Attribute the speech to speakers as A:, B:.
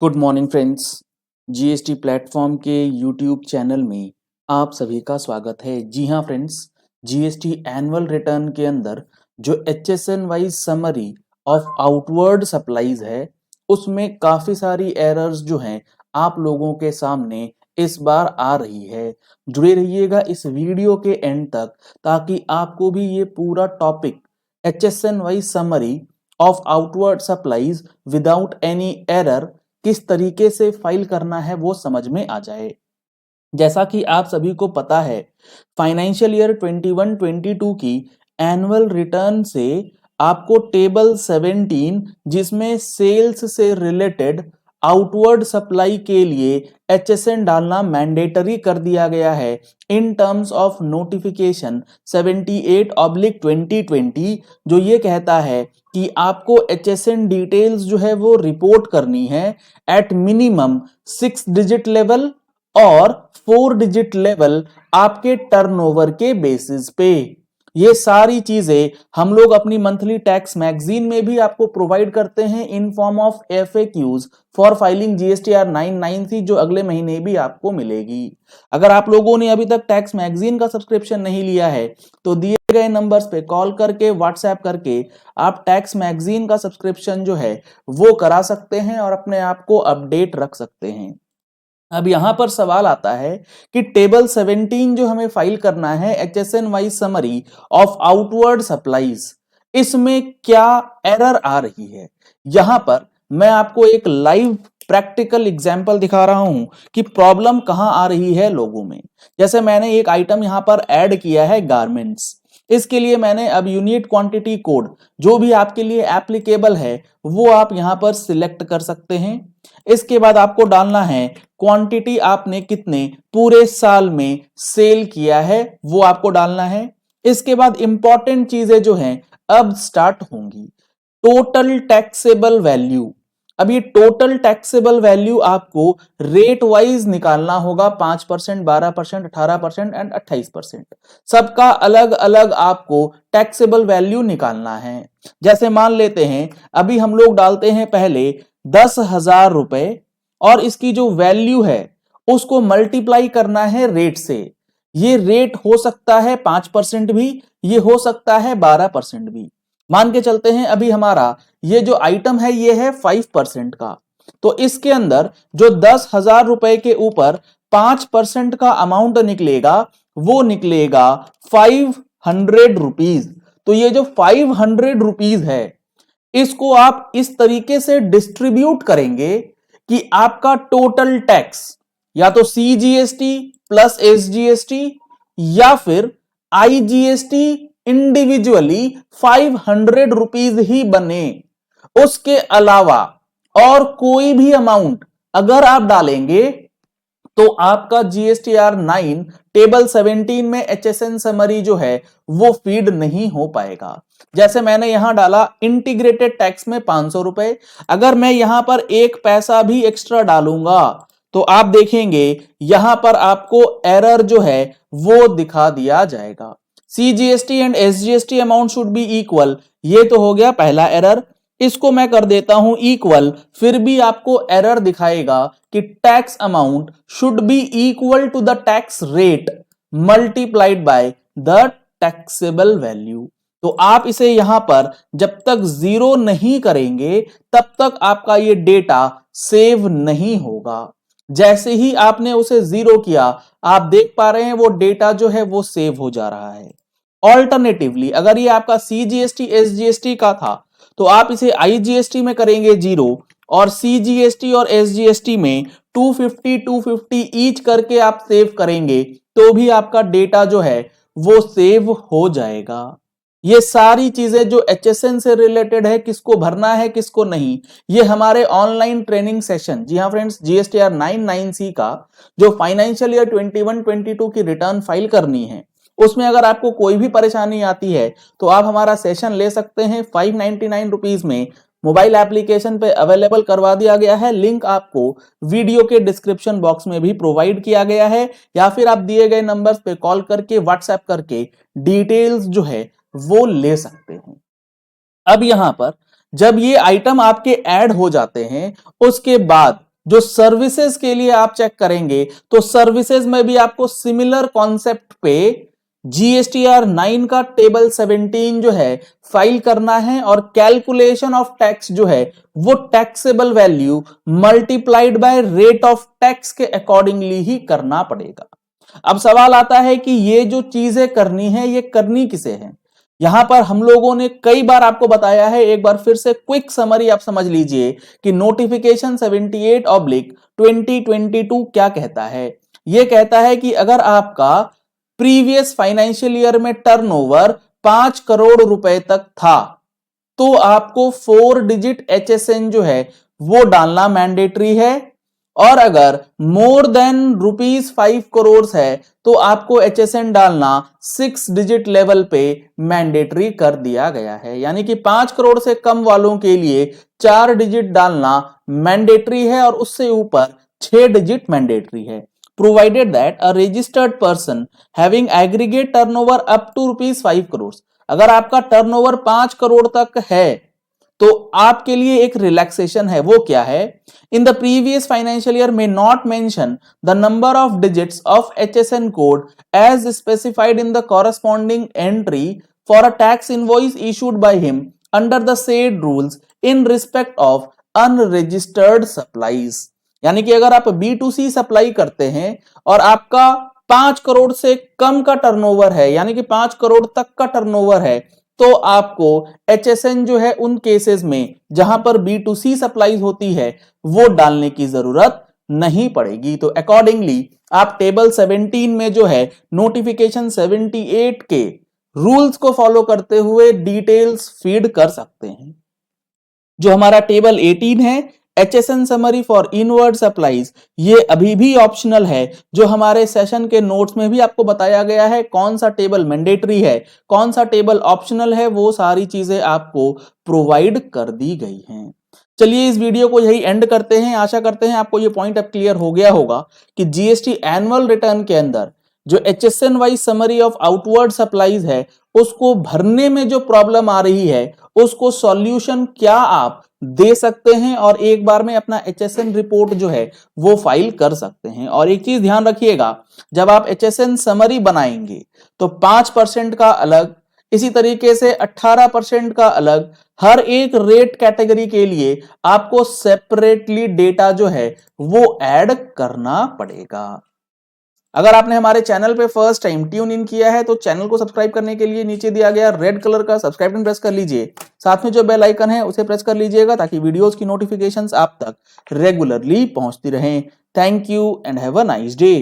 A: Good morning friends. GST platform के YouTube channel में आप सभी का स्वागत है। जी हाँ फ्रेंड्स, जीएसटी एनुअल रिटर्न के अंदर जो HSN wise summary of outward supplies है उसमें काफ़ी सारी एरर्स जो हैं आप लोगों के सामने इस बार आ रही है। जुड़े रहिएगा इस वीडियो के एंड तक ताकि आपको भी ये पूरा topic HSN wise summary of outward supplies without any error किस तरीके से फाइल करना है वो समझ में आ जाए। जैसा कि आप सभी को पता है, फाइनेंशियल ईयर 21-22 की एनुअल रिटर्न से आपको टेबल 17 जिसमें सेल्स से रिलेटेड आउटवर्ड सप्लाई के लिए एचएसएन डालना मैंडेटरी कर दिया गया है इन टर्म्स ऑफ नोटिफिकेशन 78/2020 जो ये कहता है कि आपको एचएसएन डिटेल्स जो है वो रिपोर्ट करनी है एट मिनिमम 6 डिजिट लेवल और 4 डिजिट लेवल आपके टर्नओवर के बेसिस पे। ये सारी चीजें हम लोग अपनी मंथली टैक्स मैगजीन में भी आपको प्रोवाइड करते हैं in form of FAQs for filing GSTR 993 जो अगले महीने भी आपको मिलेगी। अगर आप लोगों ने अभी तक टैक्स मैगजीन का सब्सक्रिप्शन नहीं लिया है तो दिए गए नंबर्स पे कॉल करके व्हाट्सएप करके आप टैक्स मैगजीन का सब्सक्रिप्शन जो है वो करा सकते हैं और अपने आप को अपडेट रख सकते हैं। अब यहां पर सवाल आता है कि टेबल 17 जो हमें फाइल करना है HSN wise summary of outward supplies, इसमें क्या एरर आ रही है। यहां पर मैं आपको एक लाइव प्रैक्टिकल एग्जांपल दिखा रहा हूं कि प्रॉब्लम कहां आ रही है लोगों में। जैसे मैंने एक आइटम यहां पर ऐड किया है गारमेंट्स, इसके लिए मैंने अब यूनिट क्वांटिटी कोड जो भी आपके लिए एप्लीकेबल है वो आप यहां पर सिलेक्ट कर सकते हैं। इसके बाद आपको डालना है क्वांटिटी आपने कितने पूरे साल में सेल किया है वो आपको डालना है। इसके बाद इंपॉर्टेंट चीजें जो हैं अब स्टार्ट होंगी। टोटल टैक्सेबल वैल्यू, अब ये टोटल टैक्सेबल वैल्यू आपको रेट वाइज निकालना होगा 5%, 12%, 18% एंड 28%। सबका अलग अलग आपको टैक्सेबल वैल्यू निकालना है। जैसे मान लेते हैं अभी हम लोग डालते हैं पहले 10,000 रुपए और इसकी जो वैल्यू है उसको मल्टीप्लाई करना है रेट से। ये रेट हो सकता है 5% भी, ये हो सकता है 12% भी। मान के चलते हैं अभी हमारा ये जो आइटम है ये है 5% का, तो इसके अंदर जो 10,000 रुपए के ऊपर 5% का अमाउंट निकलेगा वो निकलेगा 500 रुपीज। तो ये जो 500 रुपीज है इसको आप इस तरीके से डिस्ट्रीब्यूट करेंगे कि आपका टोटल टैक्स या तो CGST प्लस SGST या फिर IGST इंडिविजुअली 500 रुपीज ही बने। उसके अलावा और कोई भी अमाउंट अगर आप डालेंगे तो आपका GSTR 9 टेबल 17 में HSN समरी जो है वो फीड नहीं हो पाएगा। जैसे मैंने यहां डाला इंटीग्रेटेड टैक्स में 500 रुपए, अगर मैं यहां पर एक पैसा भी एक्स्ट्रा डालूंगा तो आप देखेंगे यहां पर आपको एरर जो है वो दिखा दिया जाएगा। CGST and SGST amount should be equal, ये तो हो गया पहला एरर। इसको मैं कर देता हूं इक्वल, फिर भी आपको एरर दिखाएगा कि tax amount should be equal to the tax rate multiplied by the taxable value. तो आप इसे यहां पर जब तक जीरो नहीं करेंगे तब तक आपका ये डेटा सेव नहीं होगा। जैसे ही आपने उसे जीरो किया आप देख पा रहे हैं वो डेटा जो है वो सेव हो जा रहा है। ऑल्टरनेटिवली अगर ये आपका CGST SGST का था तो आप इसे IGST में करेंगे जीरो और CGST और SGST में 250 ईच करके आप सेव करेंगे तो भी आपका डेटा जो है वो सेव हो जाएगा। ये सारी चीजें जो HSN से रिलेटेड है, किसको भरना है किसको नहीं, ये हमारे ऑनलाइन ट्रेनिंग सेशन, जी हाँ फ्रेंड्स, GSTR 99C का जो फाइनेंशियल ईयर 21-22 की रिटर्न फाइल करनी है उसमें अगर आपको कोई भी परेशानी आती है तो आप हमारा सेशन ले सकते हैं 599 रुपीज में। मोबाइल एप्लीकेशन पे अवेलेबल करवा दिया गया है, लिंक आपको वीडियो के डिस्क्रिप्शन बॉक्स में भी प्रोवाइड किया गया है, या फिर आप दिए गए नंबर्स पे कॉल करके व्हाट्सएप करके डिटेल्स जो है वो ले सकते हैं। अब यहां पर जब ये आइटम आपके ऐड हो जाते हैं उसके बाद जो सर्विसेज के लिए आप चेक करेंगे तो सर्विसेज में भी आपको सिमिलर कॉन्सेप्ट पे जीएसटीआर 9 का टेबल 17 जो है फाइल करना है और कैलकुलेशन ऑफ टैक्स जो है वो taxable value multiplied by rate of tax के अकॉर्डिंगली ही करना पड़ेगा। अब सवाल आता है कि ये जो चीजें करनी है ये करनी किसे है। यहां पर हम लोगों ने कई बार आपको बताया है, एक बार फिर से क्विक समरी आप समझ लीजिए कि नोटिफिकेशन 78/2022 क्या कहता है। यह कहता है कि अगर आपका प्रीवियस फाइनेंशियल ईयर में टर्नओवर 5 करोड़ रुपए तक था तो आपको 4 डिजिट HSN जो है वो डालना मैंडेटरी है, और अगर मोर देन ₹5 करोड़ है तो आपको HSN डालना 6 डिजिट लेवल पे मैंडेटरी कर दिया गया है। यानी कि 5 करोड़ से कम वालों के लिए 4 डिजिट डालना मैंडेटरी है और उससे ऊपर 6 डिजिट मैंडेटरी है। Provided that a registered person having aggregate turnover up to ₹5 crore, अगर आपका टर्नओवर 5 करोड़ तक है तो आपके लिए एक रिलैक्सेशन है। वो क्या है? In the previous financial year में not mention the number of digits of HSN code as specified in the corresponding entry for a tax invoice issued by him under the said rules in respect of unregistered supplies. यानी कि अगर आप B2C supply करते हैं और आपका 5 करोड़ से कम का टर्नओवर है, यानी कि 5 करोड़ तक का टर्नओवर है, तो आपको HSN जो है उन केसेस में जहां पर B2C सप्लाईज होती है वो डालने की जरूरत नहीं पड़ेगी। तो अकॉर्डिंगली आप टेबल 17 में जो है नोटिफिकेशन 78 के रूल्स को फॉलो करते हुए डिटेल्स फीड कर सकते हैं। जो हमारा टेबल 18 है HSN summary for inward supplies, ये अभी भी ऑप्शनल है। जो हमारे सेशन के नोट्स में भी आपको बताया गया है कौन सा टेबल मैंडेटरी है, कौन सा टेबल ऑप्शनल है, वो सारी चीजें आपको प्रोवाइड कर दी गई हैं। चलिए इस वीडियो को यही एंड करते हैं। आशा करते हैं आपको ये पॉइंट अब क्लियर हो गया होगा कि जीएसटी एनुअल रिटर्न के अंदर जो HSN wise summary of outward supplies है उसको भरने में जो प्रॉब्लम आ रही है उसको सॉल्यूशन क्या आप दे सकते हैं और एक बार में अपना HSN रिपोर्ट जो है वो फाइल कर सकते हैं। और एक चीज ध्यान रखिएगा, जब आप HSN समरी बनाएंगे तो 5% का अलग, इसी तरीके से 18% का अलग, हर एक रेट कैटेगरी के लिए आपको सेपरेटली डेटा जो है वो ऐड करना पड़ेगा। अगर आपने हमारे चैनल पे फर्स्ट टाइम ट्यून इन किया है तो चैनल को सब्सक्राइब करने के लिए नीचे दिया गया रेड कलर का सब्सक्राइब बटन प्रेस कर लीजिए। साथ में जो बेल आइकन है उसे प्रेस कर लीजिएगा ताकि वीडियोस की नोटिफिकेशंस आप तक रेगुलरली पहुंचती रहें। Thank you and have a nice day.